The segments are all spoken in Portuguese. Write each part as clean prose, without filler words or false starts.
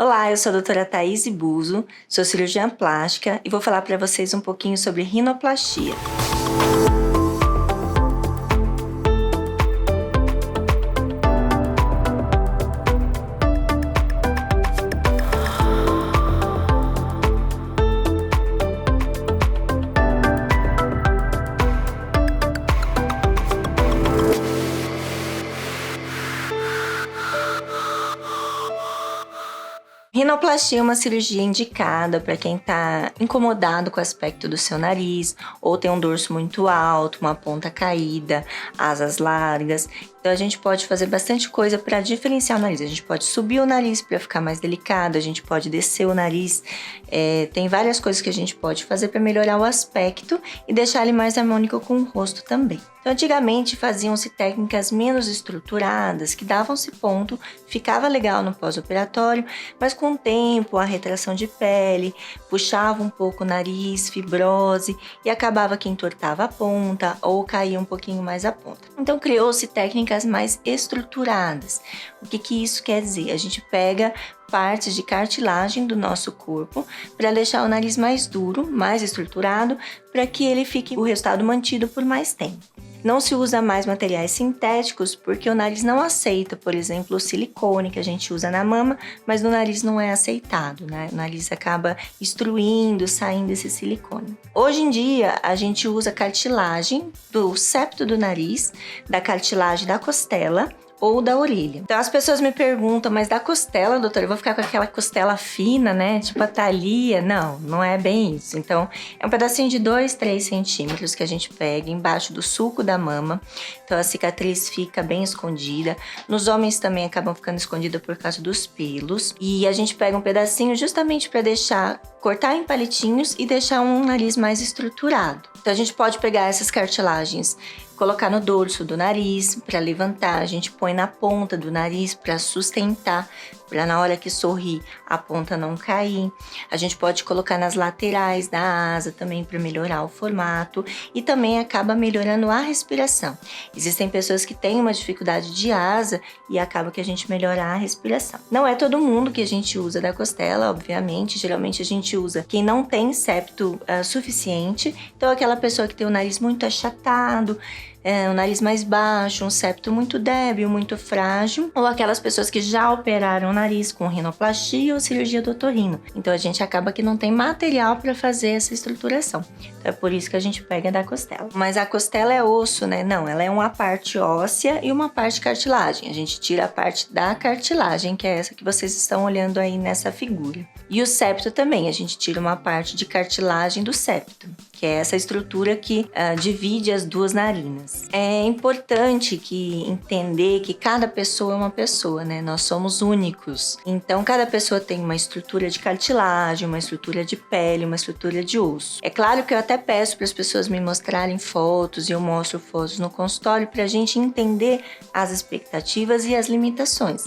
Olá, eu sou a doutora Thaís Buzo, sou cirurgiã plástica e vou falar para vocês um pouquinho sobre rinoplastia. Rinoplastia é uma cirurgia indicada para quem está incomodado com o aspecto do seu nariz, ou tem um dorso muito alto, uma ponta caída, asas largas. Então a gente pode fazer bastante coisa para diferenciar o nariz. A gente pode subir o nariz para ficar mais delicado, a gente pode descer o nariz. Tem várias coisas que a gente pode fazer para melhorar o aspecto e deixar ele mais harmônico com o rosto também. Então, antigamente faziam-se técnicas menos estruturadas, que davam-se ponto, ficava legal no pós-operatório, mas com o tempo, a retração de pele, puxava um pouco o nariz, fibrose, e acabava que entortava a ponta ou caía um pouquinho mais a ponta. Então, criou-se técnicas mais estruturadas. O que isso quer dizer? A gente pega partes de cartilagem do nosso corpo para deixar o nariz mais duro, mais estruturado, para que ele fique o resultado mantido por mais tempo. Não se usa mais materiais sintéticos porque o nariz não aceita, por exemplo, o silicone que a gente usa na mama, mas no nariz não é aceitado, né? O nariz acaba extruindo, saindo esse silicone. Hoje em dia, a gente usa cartilagem do septo do nariz, da cartilagem da costela, ou da orelha. Então as pessoas me perguntam, mas da costela, doutora, eu vou ficar com aquela costela fina, né? Tipo a Thalia? Não, não é bem isso. Então é um pedacinho de 2, 3 centímetros que a gente pega embaixo do sulco da mama. Então a cicatriz fica bem escondida. Nos homens também acabam ficando escondida por causa dos pelos. E a gente pega um pedacinho justamente para cortar em palitinhos e deixar um nariz mais estruturado. Então a gente pode pegar essas cartilagens, colocar no dorso do nariz para levantar, a gente põe na ponta do nariz para sustentar, para na hora que sorrir a ponta não cair. A gente pode colocar nas laterais da asa também para melhorar o formato e também acaba melhorando a respiração. Existem pessoas que têm uma dificuldade de asa e acaba que a gente melhora a respiração. Não é todo mundo que a gente usa da costela, obviamente, geralmente a gente usa quem não tem septo suficiente, então aquela pessoa que tem o nariz muito achatado, um nariz mais baixo, um septo muito débil, muito frágil, ou aquelas pessoas que já operaram o nariz com rinoplastia ou cirurgia do otorrino. Então a gente acaba que não tem material para fazer essa estruturação. Então é por isso que a gente pega da costela. Mas a costela é osso, né? Não, ela é uma parte óssea e uma parte cartilagem. A gente tira a parte da cartilagem, que é essa que vocês estão olhando aí nessa figura. E o septo também, a gente tira uma parte de cartilagem do septo, que é essa estrutura que divide as duas narinas. É importante entender que cada pessoa é uma pessoa, né? Nós somos únicos. Então, cada pessoa tem uma estrutura de cartilagem, uma estrutura de pele, uma estrutura de osso. É claro que eu até peço para as pessoas me mostrarem fotos e eu mostro fotos no consultório para a gente entender as expectativas e as limitações.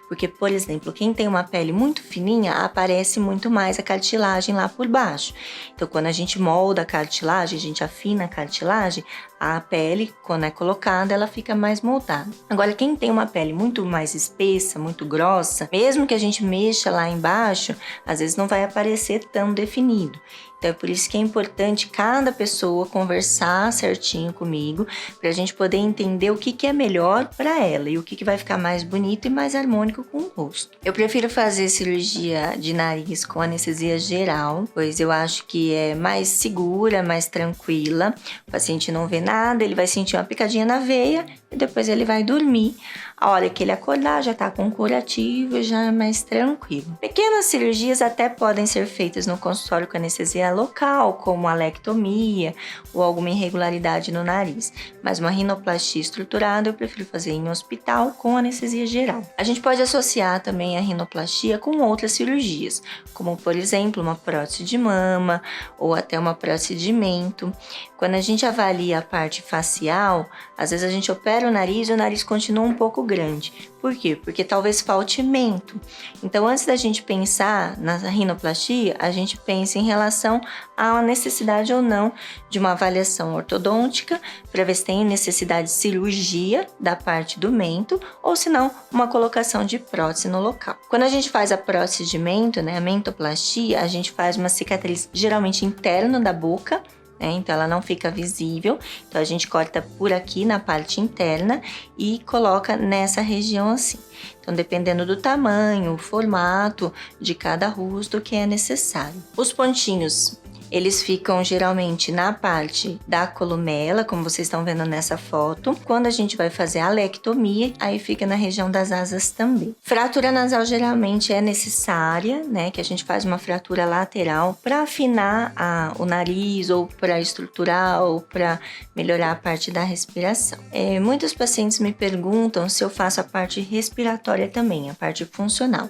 Porque, por exemplo, quem tem uma pele muito fininha, aparece muito mais a cartilagem lá por baixo. Então, quando a gente molda a cartilagem, a gente afina a cartilagem, a pele, quando é colocada, ela fica mais moldada. Agora, quem tem uma pele muito mais espessa, muito grossa, mesmo que a gente mexa lá embaixo, às vezes não vai aparecer tão definido. Então é por isso que é importante cada pessoa conversar certinho comigo, para a gente poder entender o que é melhor para ela e o que vai ficar mais bonito e mais harmônico com o rosto. Eu prefiro fazer cirurgia de nariz com anestesia geral, pois eu acho que é mais segura, mais tranquila. O paciente não vê nada, ele vai sentir uma picadinha na veia e depois ele vai dormir. A hora que ele acordar já está com curativo e já é mais tranquilo. Pequenas cirurgias até podem ser feitas no consultório com anestesia local, como a lectomia ou alguma irregularidade no nariz. Mas uma rinoplastia estruturada eu prefiro fazer em hospital com anestesia geral. A gente pode associar também a rinoplastia com outras cirurgias, como por exemplo uma prótese de mama ou até uma prótese de mento. Quando a gente avalia a parte facial, às vezes a gente opera o nariz e o nariz continua um pouco grande. Por quê? Porque talvez falte mento. Então, antes da gente pensar na rinoplastia, a gente pensa em relação à necessidade ou não de uma avaliação ortodôntica, para ver se tem necessidade de cirurgia da parte do mento, ou se não, uma colocação de prótese no local. Quando a gente faz a prótese de mento, né, a mentoplastia, a gente faz uma cicatriz geralmente interna da boca, então ela não fica visível, então a gente corta por aqui na parte interna e coloca nessa região assim. Então, dependendo do tamanho, o formato de cada rosto que é necessário. Os pontinhos, eles ficam geralmente na parte da columela, como vocês estão vendo nessa foto. Quando a gente vai fazer a alectomia, aí fica na região das asas também. Fratura nasal geralmente é necessária, né? Que a gente faz uma fratura lateral para afinar o nariz ou para estruturar ou para melhorar a parte da respiração. Muitos pacientes me perguntam se eu faço a parte respiratória também, a parte funcional.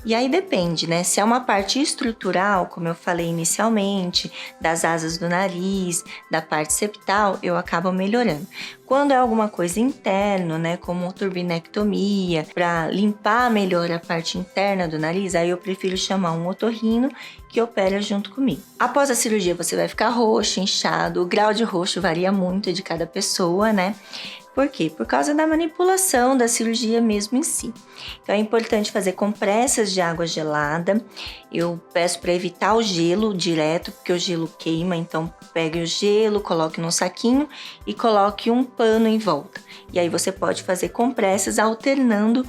E aí depende, né? Se é uma parte estrutural, como eu falei inicialmente, das asas do nariz, da parte septal, eu acabo melhorando. Quando é alguma coisa interna, né, como turbinectomia, para limpar melhor a parte interna do nariz, aí eu prefiro chamar um otorrino que opera junto comigo. Após a cirurgia, você vai ficar roxo, inchado, o grau de roxo varia muito de cada pessoa, né? Por quê? Por causa da manipulação da cirurgia mesmo em si. Então é importante fazer compressas de água gelada. Eu peço para evitar o gelo direto, porque o gelo queima. Então pegue o gelo, coloque num saquinho e coloque um pano em volta. E aí você pode fazer compressas alternando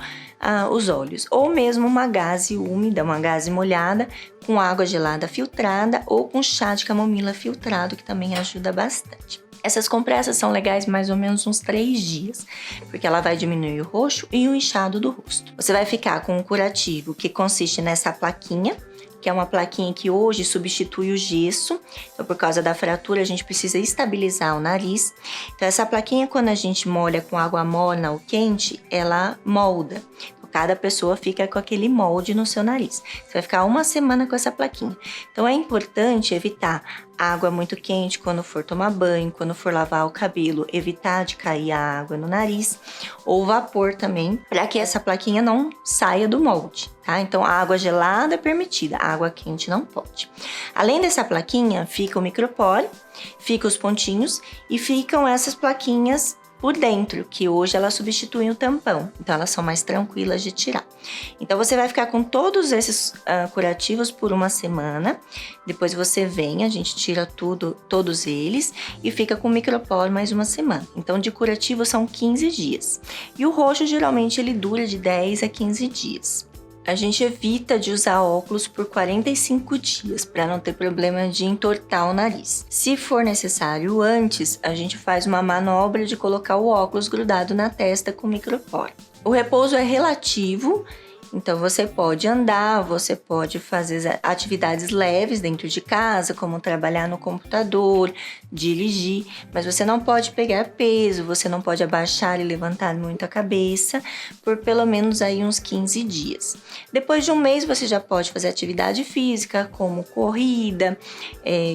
os olhos. Ou mesmo uma gaze úmida, uma gaze molhada, com água gelada filtrada ou com chá de camomila filtrado, que também ajuda bastante. Essas compressas são legais mais ou menos uns 3 dias, porque ela vai diminuir o roxo e o inchado do rosto. Você vai ficar com um curativo que consiste nessa plaquinha, que é uma plaquinha que hoje substitui o gesso. Então, por causa da fratura, a gente precisa estabilizar o nariz. Então, essa plaquinha, quando a gente molha com água morna ou quente, ela molda. Cada pessoa fica com aquele molde no seu nariz. Você vai ficar 1 semana com essa plaquinha. Então, é importante evitar água muito quente quando for tomar banho, quando for lavar o cabelo, evitar de cair a água no nariz, ou vapor também, para que essa plaquinha não saia do molde, tá? Então, a água gelada é permitida, a água quente não pode. Além dessa plaquinha, fica o micropore, fica os pontinhos e ficam essas plaquinhas por dentro, que hoje elas substituem o tampão, então elas são mais tranquilas de tirar. Então você vai ficar com todos esses curativos por 1 semana, depois você vem, a gente tira todos eles e fica com o micropore mais 1 semana. Então de curativo são 15 dias. E o roxo geralmente ele dura de 10 a 15 dias. A gente evita de usar óculos por 45 dias para não ter problema de entortar o nariz. Se for necessário antes, a gente faz uma manobra de colocar o óculos grudado na testa com micropore. O repouso é relativo, então você pode andar, você pode fazer atividades leves dentro de casa, como trabalhar no computador, dirigir, mas você não pode pegar peso, você não pode abaixar e levantar muito a cabeça por pelo menos aí uns 15 dias. Depois de 1 mês você já pode fazer atividade física, como corrida,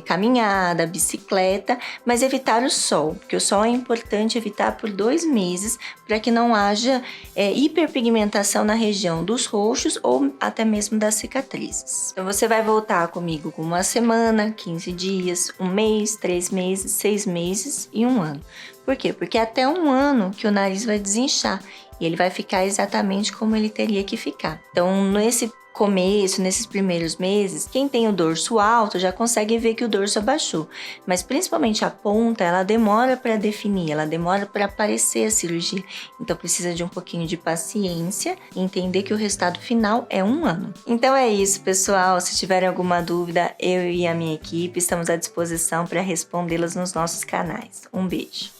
caminhada, bicicleta, mas evitar o sol, porque o sol é importante evitar por 2 meses para que não haja hiperpigmentação na região dos roxos ou até mesmo das cicatrizes. Então você vai voltar comigo com 1 semana, 15 dias, 1 mês, 3 meses, 6 meses e 1 ano. Por quê? Porque até 1 ano que o nariz vai desinchar e ele vai ficar exatamente como ele teria que ficar. Então, nesse começo, nesses primeiros meses, quem tem o dorso alto já consegue ver que o dorso abaixou, mas principalmente a ponta, ela demora para definir, ela demora para aparecer a cirurgia, então precisa de um pouquinho de paciência e entender que o resultado final é 1 ano. Então é isso, pessoal, se tiverem alguma dúvida, eu e a minha equipe estamos à disposição para respondê-las nos nossos canais. Um beijo!